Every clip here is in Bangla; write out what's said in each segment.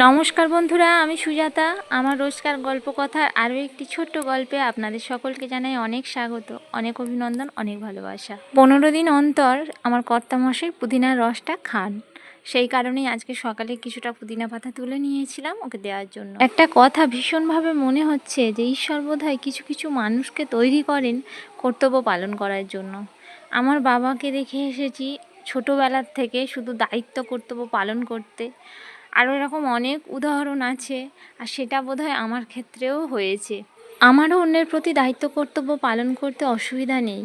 নমস্কার বন্ধুরা, আমি সুজাতা। আমার রোজকার গল্প কথার আরও একটি ছোট্ট গল্পে আপনাদের সকলকে জানাই অনেক স্বাগত, অনেক অভিনন্দন, অনেক ভালোবাসা। 15 দিন অন্তর আমার কর্তামশাই পুদিনার রসটা খান, সেই কারণেই আজকে সকালে কিছুটা পুদিনা পাতা তুলে নিয়েছিলাম ওকে দেওয়ার জন্য। একটা কথা ভীষণভাবে মনে হচ্ছে যে ঈশ্বর বোধহয় কিছু কিছু মানুষকে তৈরি করেন কর্তব্য পালন করার জন্য। আমার বাবাকে দেখে এসেছি ছোটোবেলার থেকে শুধু দায়িত্ব কর্তব্য পালন করতে। আরও এরকম অনেক উদাহরণ আছে, আর সেটা বোধহয় আমার ক্ষেত্রেও হয়েছে। আমারও অন্যের প্রতি দায়িত্ব কর্তব্য পালন করতে অসুবিধা নেই,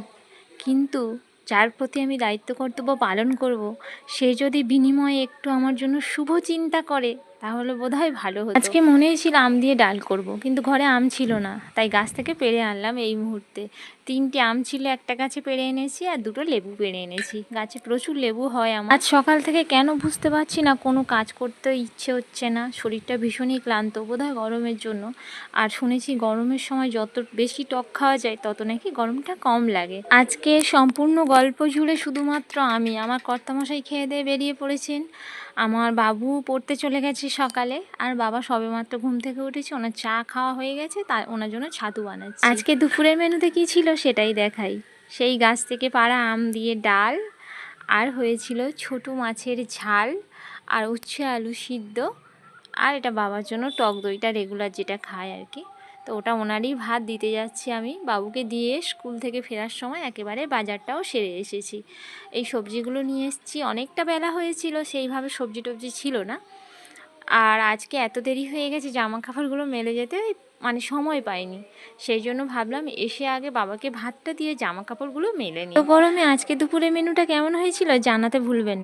কিন্তু যার প্রতি আমি দায়িত্ব কর্তব্য পালন করব, সে যদি বিনিময়ে একটু আমার জন্য শুভ চিন্তা করে তাহলে বোধহয় ভালো হতো। আজকে মনেই ছিল আম দিয়ে ডাল করব, কিন্তু ঘরে আম ছিল না, তাই গাছ থেকে পেড়ে আনলাম এই মুহূর্তে। 3টে আম ছিল, একটা গাছে পেড়ে এনেছি, আর 2টো লেবু পেড়ে এনেছি। গাছে প্রচুর লেবু হয় আমার। আজ সকাল থেকে কেন বুঝতে পারছি না, কোনো কাজ করতে ইচ্ছে হচ্ছে না, শরীরটা ভীষণই ক্লান্ত, বোধহয় গরমের জন্য। আর শুনেছি গরমের সময় যত বেশি টক খাওয়া যায় তত নাকি গরমটা কম লাগে। আজকে সম্পূর্ণ গল্প জুড়ে শুধুমাত্র আমি, আমার কর্তামশাই খেয়ে দিয়ে বেরিয়ে পড়েছেন, আমার বাবু পড়তে চলে গেছে সকালে, আর বাবা সবেমাত্র ঘুম থেকে উঠেছে, ওনার চা খাওয়া হয়ে গেছে, তাই ওনার জন্য ছাতু বানাচ্ছি। আজকে দুপুরের মেনুতে কী ছিল সেটাই দেখাই। সেই গাছ থেকে পাড়া আম দিয়ে ডাল, আর হয়েছিল ছোট মাছের ঝাল, আর উচ্ছে আলু সিদ্ধ, আর এটা বাবার জন্য টক দইটা রেগুলার যেটা খায় আর কি। তো ওটা ওনারই ভাত দিতে যাচ্ছি আমি। বাবুকে দিয়ে স্কুল থেকে ফেরার সময় একেবারে বাজারটাও সেরে এসেছি। এই সবজিগুলো নিয়ে এসেছি, অনেকটা বেলা হয়েছিল, সেইভাবে সবজি টবজি ছিল না। আর আজকে এত দেরি হয়ে গেছে জামা কাপড়গুলো মেলে যেতে, মানে সময় পাইনি। সেই জন্য ভাবলাম এসে আগে বাবাকে ভাতটা দিয়ে জামা কাপড়গুলো মেলে নিই। তো গরমে আজকে দুপুরে মেনুটা কেমন হয়েছিল জানাতে ভুলবেন।